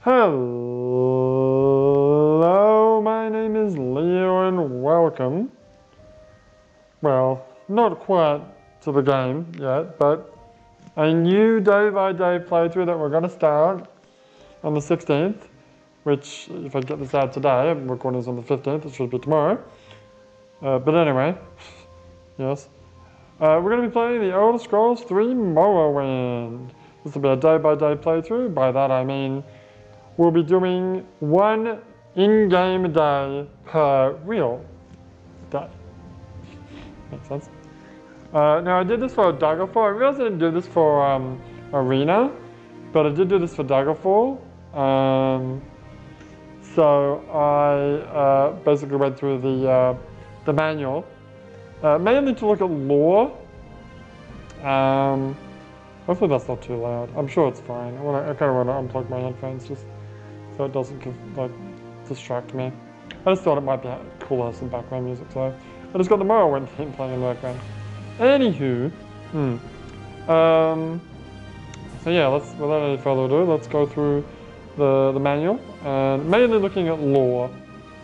Hello, my name is Leo and welcome. Well, not quite to the game yet, but a new day-by-day playthrough that we're going to start on the 16th, which, if I get this out today, I'm recording this on the 15th, it should be tomorrow. But anyway, yes. We're going to be playing the Elder Scrolls 3 Morrowind. This will be a day-by-day playthrough. By that I mean we'll be doing one in-game day per real day. Makes sense? Now I did this for Daggerfall. I realized I didn't do this for Arena, but I did do this for Daggerfall. So I basically went through the manual, mainly to look at lore. Hopefully that's not too loud. I'm sure it's fine. I kind of want to unplug my headphones just so it doesn't distract me. I just thought it might be cool to have some background music, so I just got the Morrowind theme playing in the background. Anywho, so yeah, without any further ado, let's go through the manual, and mainly looking at lore,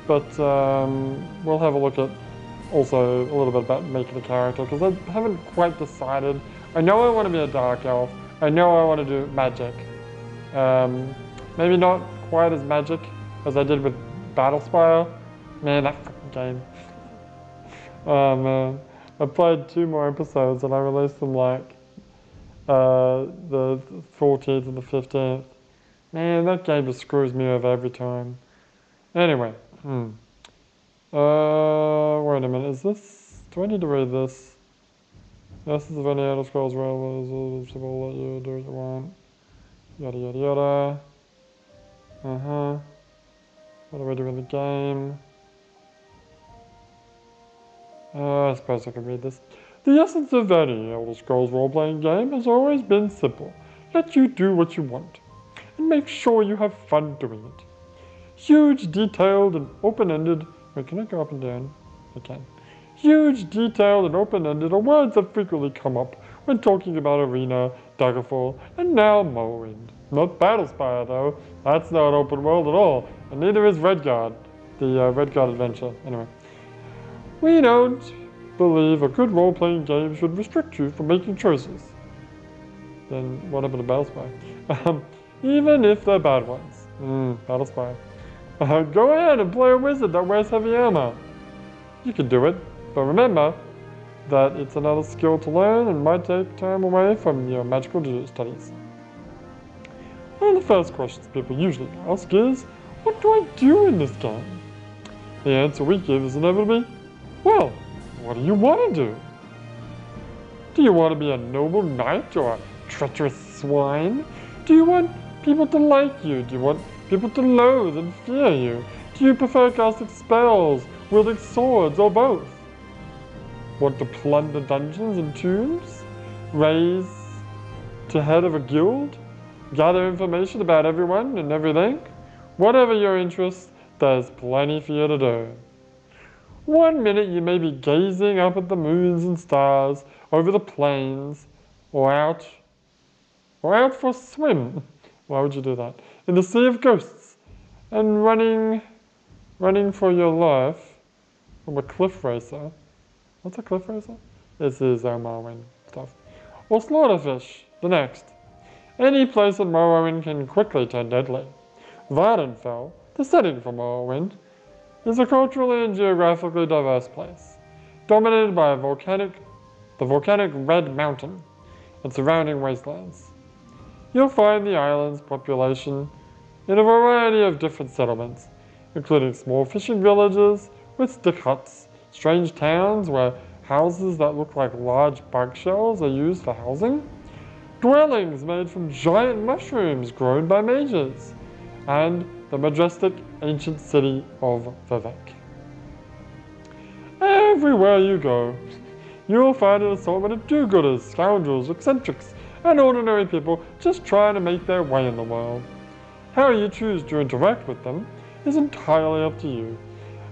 but we'll have a look at also a little bit about making a character, because I haven't quite decided. I know I want to be a dark elf. I know I want to do magic. Maybe not quite as magic as I did with Battlespire. Man, that fucking game. Oh man. I played 2 more episodes and I released them like the 14th and the 15th. Man, that game just screws me over every time. Anyway. Wait a minute, is this... Do I need to read this? Yes, this is any Elder Scrolls Railways, will let you do what you want. Yada yada yada. What do I do in the game? I suppose I can read this. The essence of any Elder Scrolls role-playing game has always been simple. Let you do what you want, and make sure you have fun doing it. Huge, detailed, and open-ended... Wait, can I go up and down? I can. Huge, detailed, and open-ended are words that frequently come up when talking about Arena, Daggerfall, and now Morrowind. Not Battlespire, though. That's not open world at all, and neither is Redguard, the Redguard adventure. Anyway. We don't believe a good role-playing game should restrict you from making choices. Then what happened to Battlespire? Even if they're bad ones. Battlespire. Go ahead and play a wizard that wears heavy armor. You can do it, but remember that it's another skill to learn and might take time away from your magical studies. One of the first questions people usually ask is, what do I do in this game? The answer we give is inevitably, well, what do you want to do? Do you want to be a noble knight or a treacherous swine? Do you want people to like you? Do you want people to loathe and fear you? Do you prefer casting spells, wielding swords, or both? Want to plunder dungeons and tombs? Raise to head of a guild? Gather information about everyone and everything? Whatever your interest, there's plenty for you to do. One minute you may be gazing up at the moons and stars over the plains, or out for a swim. Why would you do that? In the sea of ghosts, and running for your life from a cliff racer. What's a cliff racer? This is Morrowind stuff. Or slaughterfish, the next. Any place in Morrowind can quickly turn deadly. Vardenfell, the setting for Morrowind, is a culturally and geographically diverse place, dominated by the volcanic Red Mountain and surrounding wastelands. You'll find the island's population in a variety of different settlements, including small fishing villages with stick huts, strange towns where houses that look like large bug shells are used for housing, dwellings made from giant mushrooms grown by mages, and the majestic ancient city of Vivek. Everywhere you go, you'll find an assortment of do-gooders, scoundrels, eccentrics, and ordinary people just trying to make their way in the world. How you choose to interact with them is entirely up to you,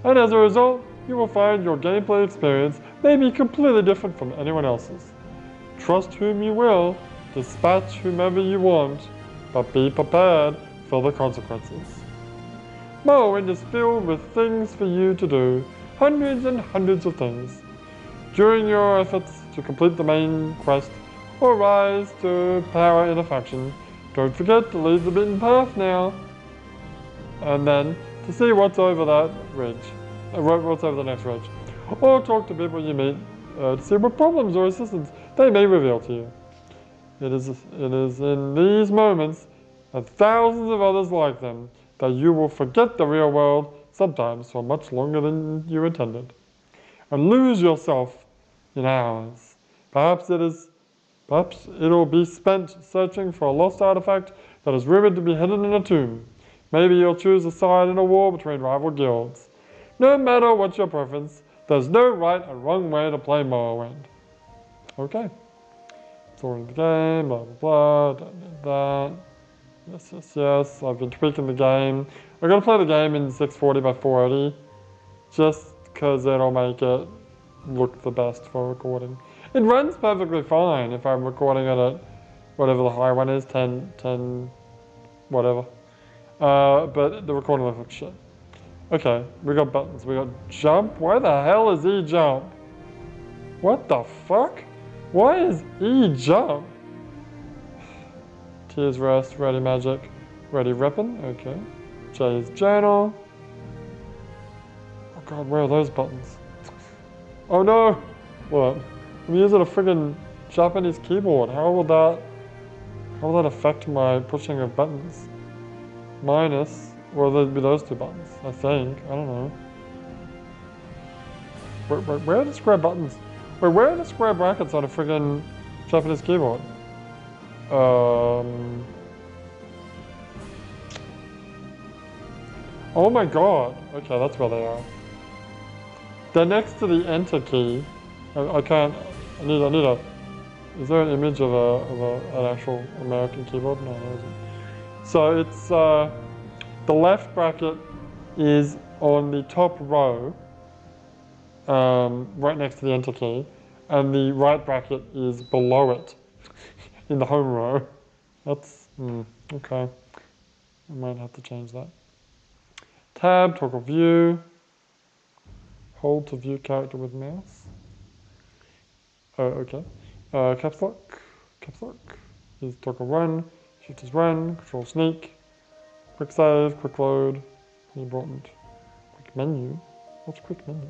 and as a result, you will find your gameplay experience may be completely different from anyone else's. Trust whom you will, dispatch whomever you want, but be prepared for the consequences. Morrowind is filled with things for you to do, hundreds and hundreds of things. During your efforts to complete the main quest or rise to power in a faction, don't forget to leave the beaten path now. And then to see what's over that ridge, what's over the next ridge. Or talk to people you meet to see what problems or assistance they may reveal to you. It is in these moments and thousands of others like them that you will forget the real world, sometimes for much longer than you intended, and lose yourself in hours. Perhaps it'll be spent searching for a lost artifact that is rumored to be hidden in a tomb. Maybe you'll choose a side in a war between rival guilds. No matter what your preference, there's no right or wrong way to play Morrowind. Okay. Sorting the game, blah blah blah, don't need that. Yes, I've been tweaking the game. I'm gonna play the game in 640 by 480, just because it'll make it look the best for recording. It runs perfectly fine if I'm recording it at whatever the high one is, 10, whatever. But the recording looks like shit. Okay, we got buttons. We got jump. Why the hell is E jump? What the fuck? Why is E jump? T is rest, ready magic, ready weapon, okay. J is journal. Oh god, where are those buttons? Oh no! What? I'm using a friggin' Japanese keyboard. How will that affect my pushing of buttons? Minus, well there'd be those two buttons, I think. I don't know. Where are the square buttons? Wait, where are the square brackets on a friggin' Japanese keyboard? Oh my god. Okay, that's where they are. They're next to the enter key. I can't. I need a. Is there an image of an actual American keyboard? No, there isn't. So it's the left bracket is on the top row, right next to the enter key, and the right bracket is below it, in the home row. That's okay. I might have to change that. Tab, toggle view. Hold to view character with mouse. Oh, okay. Caps lock. Caps lock is toggle run. Shift is run. Control sneak. Quick save. Quick load. Important. Quick menu. What's quick menu?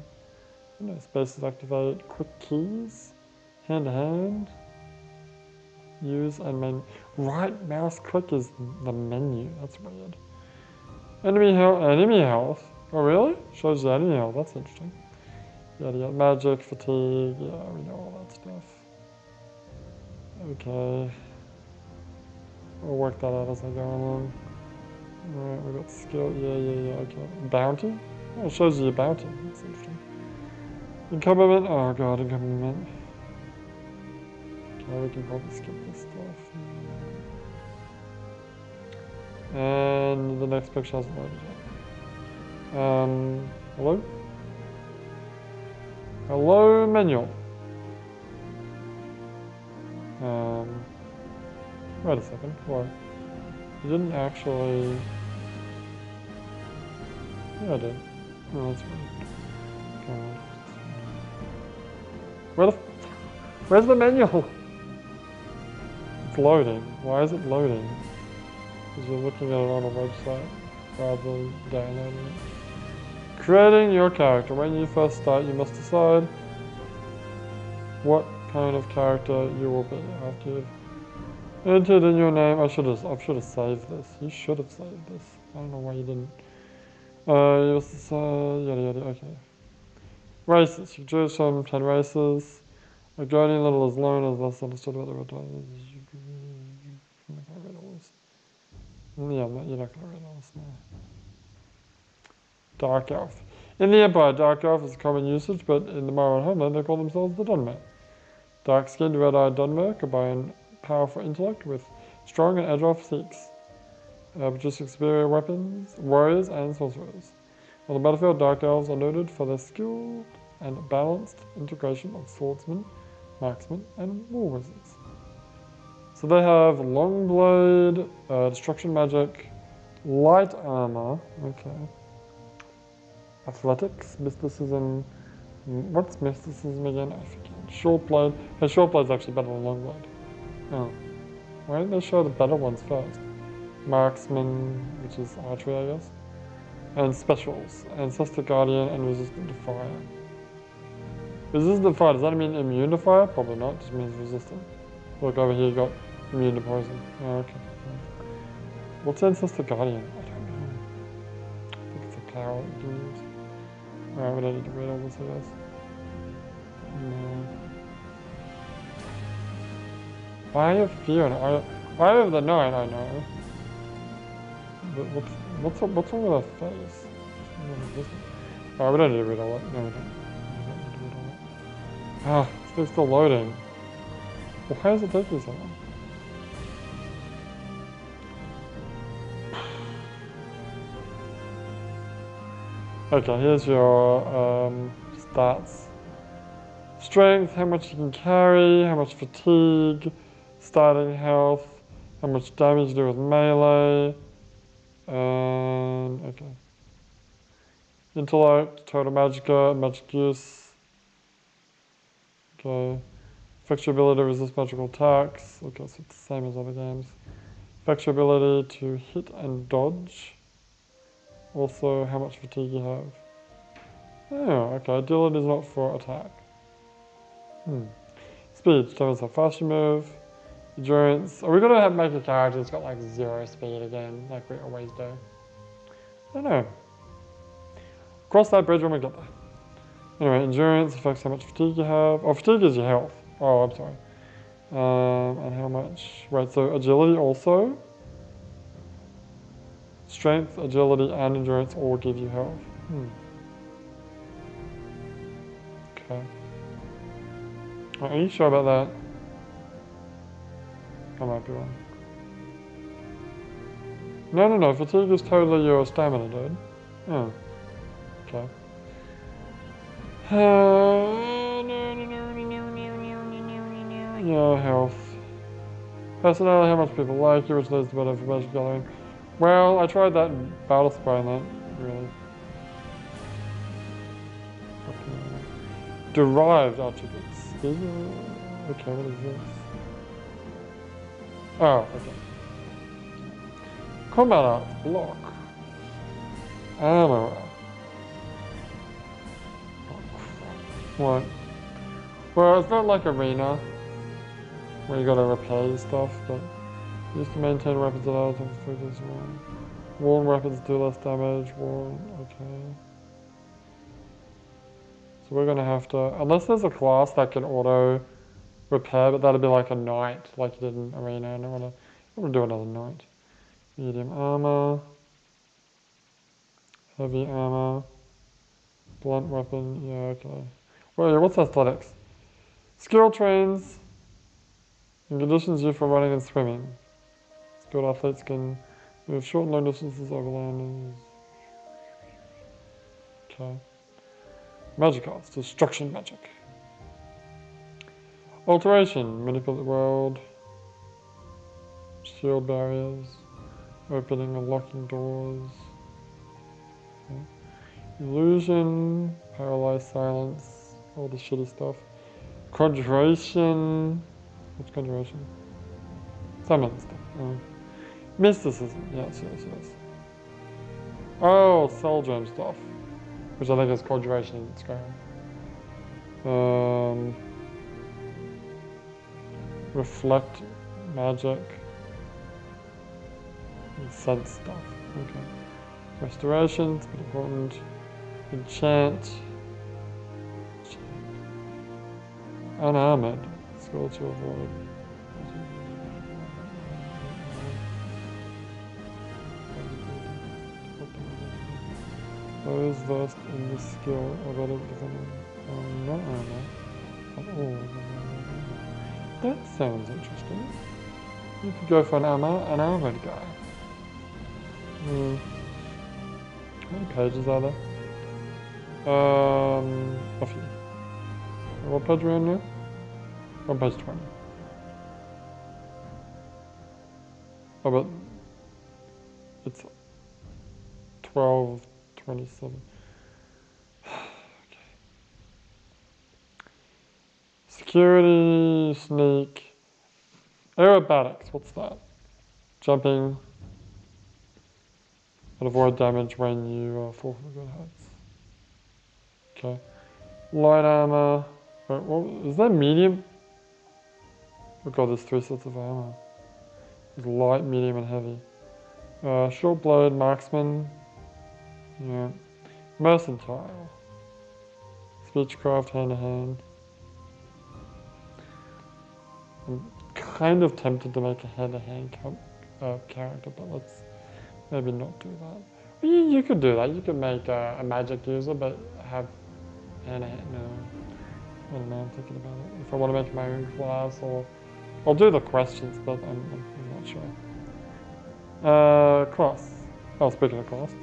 No, spaces activate. Quick keys. Hand to hand. Use and menu. Right mouse click is the menu. That's weird. Enemy health. Oh really? Shows the enemy health. That's interesting. Yeah, magic, fatigue. Yeah, we know all that stuff. Okay. We'll work that out as I go along. Alright, we got skill. Yeah. Okay. Bounty. Oh, it shows you your bounty. That's interesting. Encumberment. Oh god, encumberment. Okay, we can probably skip this stuff. And the next picture hasn't loaded yet. Hello? Hello, manual. Wait a second. What? You didn't actually. Yeah, I did. No, that's weird. God. Where's the manual? It's loading. Why is it loading? Because you're looking at it on a website rather than downloading it. Creating your character. When you first start, you must decide what kind of character you will be after you've entered in your name. I should have saved this. You should have saved this. I don't know why you didn't. You must decide. Yada. Okay. Races. You choose from 10 races. A guardian level is known as less understood about the red dot. Yeah, you're not going to read all this now. Dark Elf. In the Empire, Dark Elf is a common usage, but in the Morrowind homeland, they call themselves the Dunmer. Dark-skinned, red-eyed Dunmer combine powerful intellect with strong and agile physiques. Produce superior weapons, warriors, and sorcerers. On the battlefield, Dark Elves are noted for their skilled and balanced integration of swordsmen, marksmen, and war wizards. So they have long blade, destruction magic, Light armor, okay. Athletics, mysticism. What's mysticism again? I forget. Short blade. Hey, short blade's actually better than long blade. Oh. Why didn't they show the better ones first? Marksman, which is archery, I guess. And specials. Ancestor Guardian and resistant to fire. Resistant to fire, does that mean immune to fire? Probably not, it just means resistant. Look over here, you got immune to poison. Oh, okay. What's Ancestor Guardian? I don't know. I think it's a power that you can use. Alright, we don't need to read all this, I guess. No. Eye of Fear and Eye of the Night, I know. But what's wrong with her face? Alright, we don't need to read all that. No, we don't. We don't need to read all that. Ah, it's still loading. Well, why does it take you so long? Okay, here's your stats. Strength, how much you can carry, how much fatigue, starting health, how much damage you do with melee, and okay. Intellect, total magicka, magic use. Okay. Affects your ability to resist magical attacks. Okay, so it's the same as other games. Affects your ability to hit and dodge. Also, how much fatigue you have. Oh, okay. Agility is not for attack. Speed determines how fast you move. Endurance. Are we gonna make a character that's got like 0 speed again, like we always do? I don't know. Cross that bridge when we get there. Anyway, endurance affects how much fatigue you have. Oh, fatigue is your health. Oh, I'm sorry. And how much? Right, so agility also. Strength, agility, and endurance all give you health. Okay. Are you sure about that? I might be wrong. No. Fatigue is totally your stamina, dude. Oh. Okay. Yeah, health. Personality, how much people like you, which leads to better information gathering. Well, I tried that in Battlespire and that, really. Derived attributes. Okay, what is this? Oh, okay. Combat arts, block. Armor. Oh, crap. What? Well, it's not like Arena, where you gotta repair your stuff, but used to maintain weapons at all times for this one. Worn weapons do less damage, okay. So we're gonna have to, unless there's a class that can auto repair, but that'd be like a knight, like you did in Arena. I don't wanna do another knight. Medium armor, heavy armor, blunt weapon, yeah, okay. Well, yeah, what's athletics? Skill trains and conditions you for running and swimming. Skilled athletes can move short and long distances overland. Okay. Magic arts, destruction magic. Alteration, manipulate the world. Shield barriers. Opening and locking doors. Okay. Illusion, paralyze silence, all the shitty stuff. Conjuration. What's conjuration? Summon stuff. Oh. Mysticism, yes. Oh, soul gem stuff. Which I think is conjuration in Skyrim. Reflect magic. And sense stuff. Okay. Restoration, it's pretty important. Enchant. Unarmored. Skill to avoid. Those versed in this skill are better than not armor at all. That sounds interesting. You could go for an armored guy. How many pages are there? A few. What page are we on now? On page 20. Oh, but it's 12, 27. Okay. Security, sneak, aerobatics, what's that? Jumping and avoid damage when you fall from good heights. Okay. Light armor. Wait, what, is that medium? Oh god, there's 3 sets of armor. There's light, medium, and heavy. Short blade, marksman. Yeah. Mercantile. Speechcraft, hand to hand. I'm kind of tempted to make a hand-to-hand character, but let's maybe not do that. You could do that. You could make a magic user, but have hand-to-hand. No. I don't know, I'm thinking about it. If I want to make my own class, or I'll do the questions, but I'm not sure. Class. Oh, speaking of class.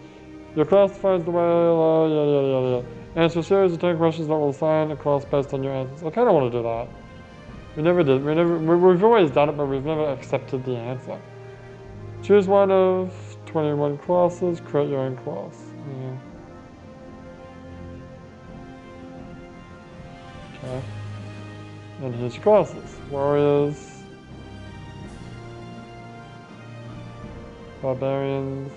Your class defines the way, yada. Answer a series of 10 questions that will assign a class based on your answers. I kind of want to do that. We never did. We've always done it, but we've never accepted the answer. Choose one of 21 classes, create your own class. Yeah. Okay. And here's your classes. Warriors. Barbarians.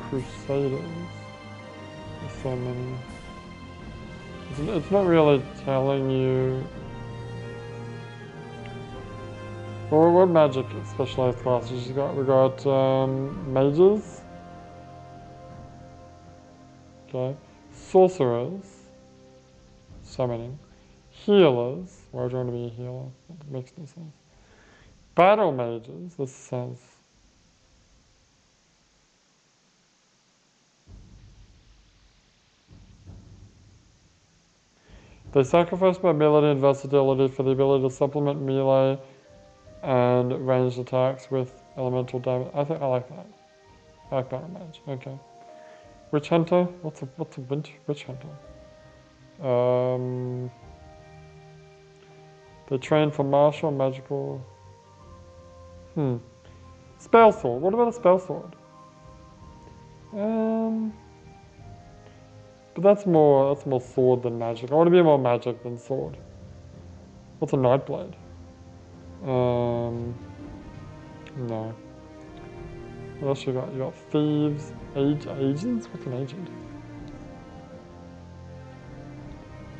Crusaders. There's so many. It's not really telling you. Well, what magic specialized classes we got mages. Okay. Sorcerers. Summoning. Healers. Why would you want to be a healer? That makes no sense. Battle mages. This says. They sacrifice mobility and versatility for the ability to supplement melee and ranged attacks with elemental damage. I think I like that. I like battle mage. Okay. Witch hunter. What's a witch hunter? They train for martial, magical. Spell sword. What about a spell sword? But that's more sword than magic. I want to be more magic than sword. What's a nightblade? No. What else you got? You got thieves, agents? What's an agent?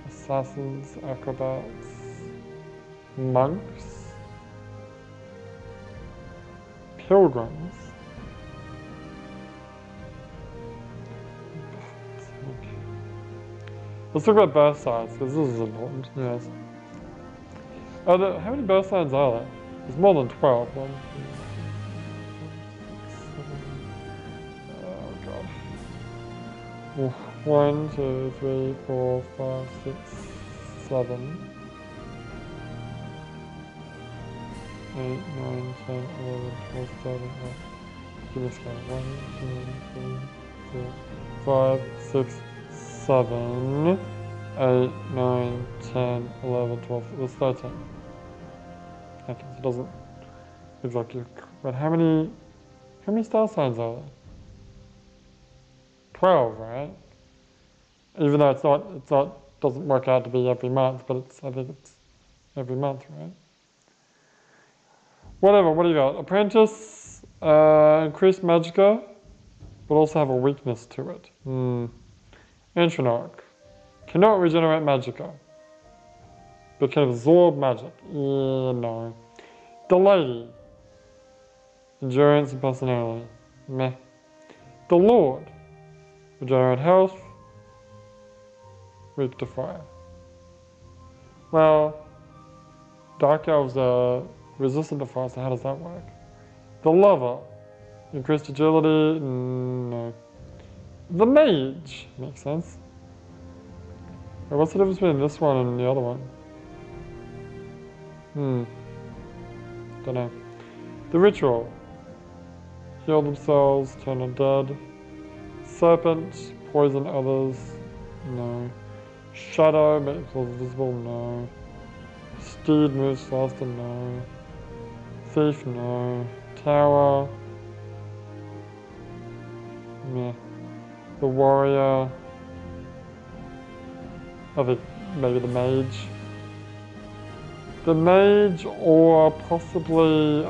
Assassins, acrobats, monks, pilgrims. Let's talk about birth signs, because this is important, yes. How many birth signs are there? There's more than 12. Oh god. 1, 2, 3, 4, 5, 6, 7. 8, 9, 10, 11, 12, 13, give me a scale. 1, 2, 3, 4, 5, 6, 7, 8, 9, 10, 11, 12, that's 13. Okay, so it doesn't look like you, but how many star signs are there? 12, right? Even though it's not, doesn't work out to be every month, but I think it's every month, right? Whatever, what do you got? Apprentice, increased magicka, but also have a weakness to it. Antronarch. Cannot regenerate magicka, but can absorb magic. No. The Lady. Endurance and personality. Meh. The Lord. Regenerate health. Weak to fire. Well, Dark Elves are resistant to fire, so how does that work? The Lover. Increased agility. No. The Mage. Makes sense. Wait, what's the difference between this one and the other one? Don't know. The Ritual. Heal themselves, turn undead. Serpent, poison others. No. Shadow, make themselves visible. No. Steed moves faster. No. Thief, no. Tower. Meh. The warrior. I think maybe the mage. The mage or possibly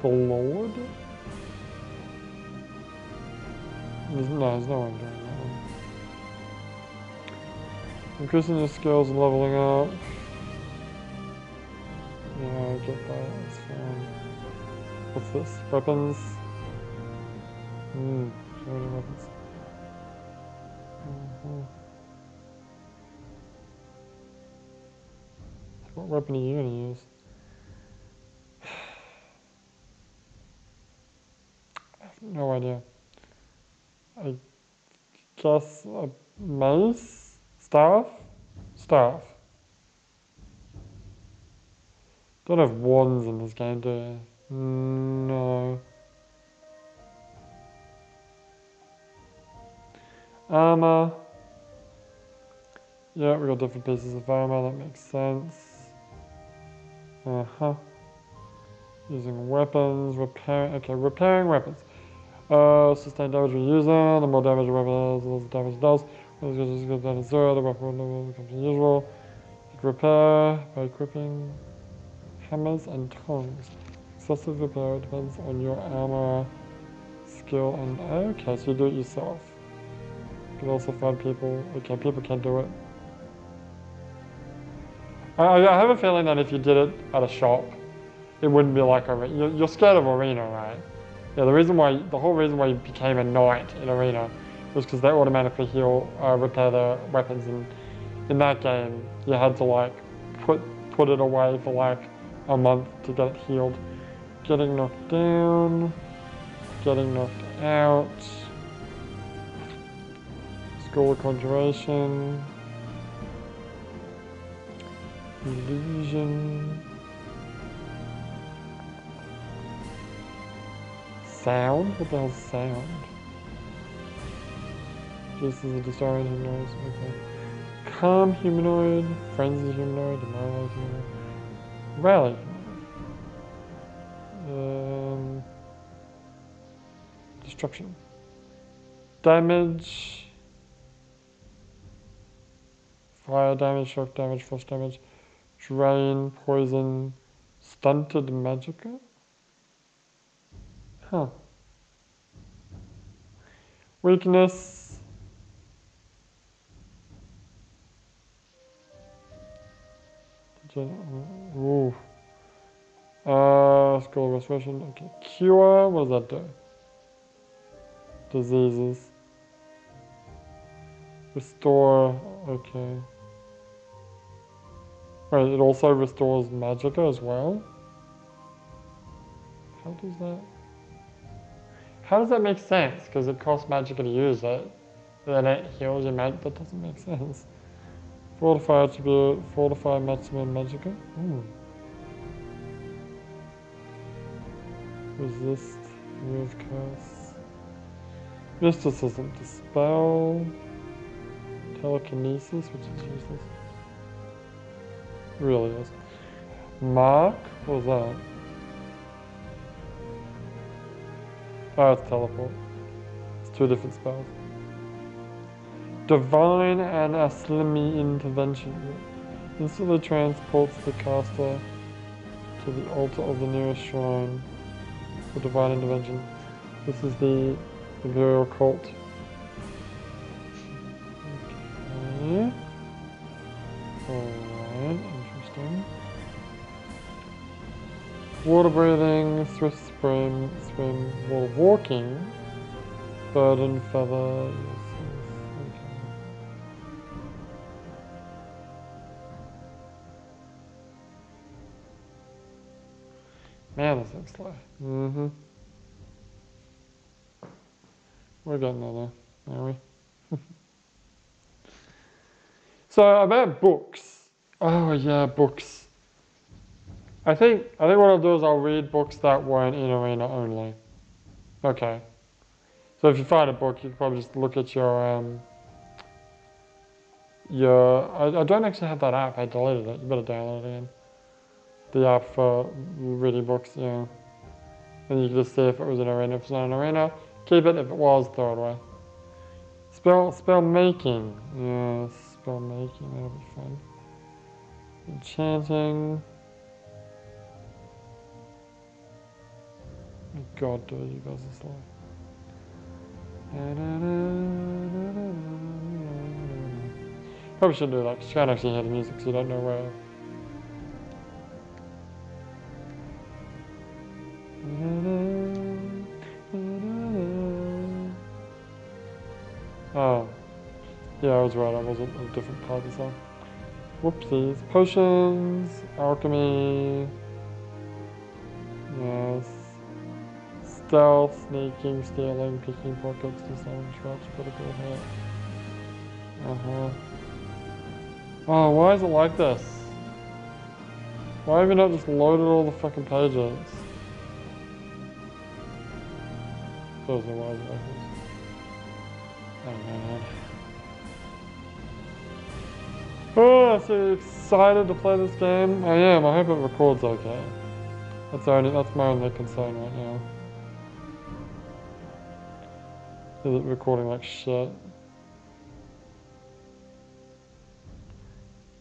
the lord? There's no one doing that one. Increasing your skills and leveling up. Yeah, I get that, it's fine. What's this? Weapons? So many weapons. What weapon are you gonna use? I have no idea. I guess a mace? Staff? Staff. Don't have wands in this game, do you? No. Armor. Yeah, we got different pieces of armor, that makes sense. Using weapons, repairing weapons. Sustain damage when using, the more damage a weapon does, the less damage it does. When it goes down to 0, the weapon becomes unusual. You can repair by equipping hammers and tongs. Excessive repair depends on your armor, skill, and okay, so you do it yourself. You can also find people, people can do it. I have a feeling that if you did it at a shop, it wouldn't be like you're scared of arena, right? Yeah, the whole reason why you became a knight in arena was because they automatically repair their weapons, and in that game you had to like put it away for like a month to get it healed. Getting knocked down, getting knocked out, School of Conjuration, Illusion, Sound? What the hell's sound? Just as a distorted humanoid, okay. Calm humanoid, frenzy humanoid, demoralized humanoid, rally humanoid. Destruction. Damage. Fire damage, shock damage, frost damage, drain, poison, stunted magicka? Huh. Weakness. Ooh. Skull restoration. Okay. Cure. What does that do? Diseases. Restore. Okay. Wait, it also restores magicka as well? How does that? How does that make sense? Because it costs magicka to use it. Then it heals your magic. That doesn't make sense. Fortify attribute, fortify maximum magicka. Resist, remove curse. Mysticism, dispel. Telekinesis, which is useless. Really is. Mark? What was that? Oh, it's teleport. It's two different spells. Divine and Aslimi Intervention. Instantly transports the caster to the altar of the nearest shrine for divine intervention. This is the Imperial Cult. Okay. Alright, interesting. Water breathing, swift swim, water walking, burden, feather, okay. Man, this looks slow. We're getting there now, are we? So about books. Oh yeah, books. I think what I'll do is I'll read books that weren't in arena only. Okay. So if you find a book, you can probably just look at your I don't actually have that app. I deleted it. You better download it again. the app for reading books, yeah. And you can just see if it was an arena. If it's not an arena, keep it. If it was, throw it away. Spell making. Yes, spell making, that'll be fun. Enchanting. Oh God, dude, you guys are slow. Probably shouldn't do that, because you can't actually hear the music, so you don't know where. Oh. Yeah, I was right, I wasn't a different part of the song. Whoopsies. Potions, alchemy. Yes. Stealth, sneaking, stealing, picking pockets, disarming traps, critical hit. Oh, why is it like this? Why have you not just loaded all the fucking pages? Seriously, why is it like this? Oh man. Oh, I'm so excited to play this game. I am, I hope it records okay. That's my only concern right now. Is it recording like shit?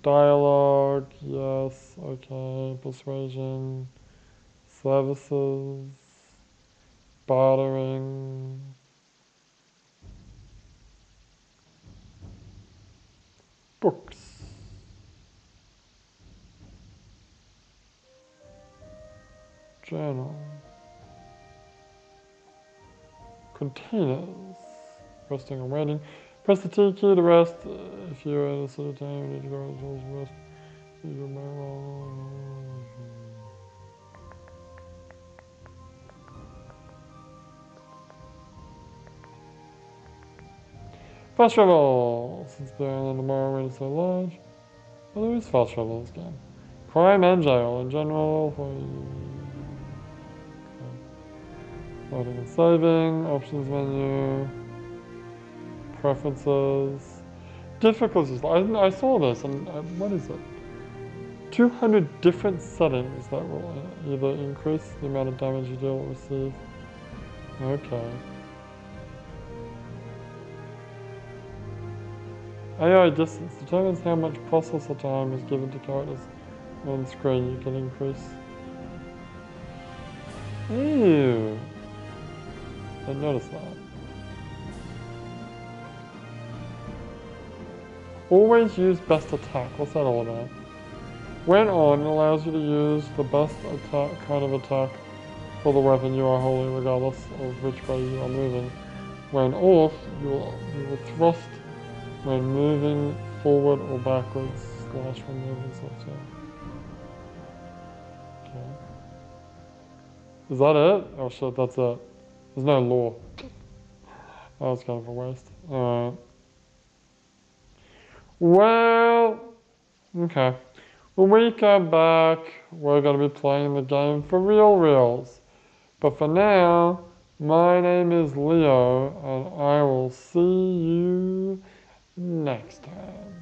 Dialogue, yes, okay. Persuasion, services, bartering. Books. Journal. Containers. Resting and waiting. Press the T key to rest. If you're at a sort of time, you need to go to rest. Fast travel! Since the island of Morrowind is so large. Well, there is fast travel in this game. Crime and jail in general. Loading and saving. Options menu. Preferences. Difficulties. I saw this and what is it? 200 different settings that will either increase the amount of damage you deal or receive. Okay. AI distance determines how much processor time is given to characters on screen. You can increase. Ew. I noticed that. Always use best attack. What's that all about? When on, it allows you to use the best attack kind of attack for the weapon you are holding, regardless of which way you are moving. When off, you will thrust when moving forward or backwards, / when moving software. Okay. Is that it? Oh shit, that's it. There's no lore. That was kind of a waste. Alright. Well, okay. When we come back, we're going to be playing the game for reals. But for now, my name is Leo, and I will see you next time.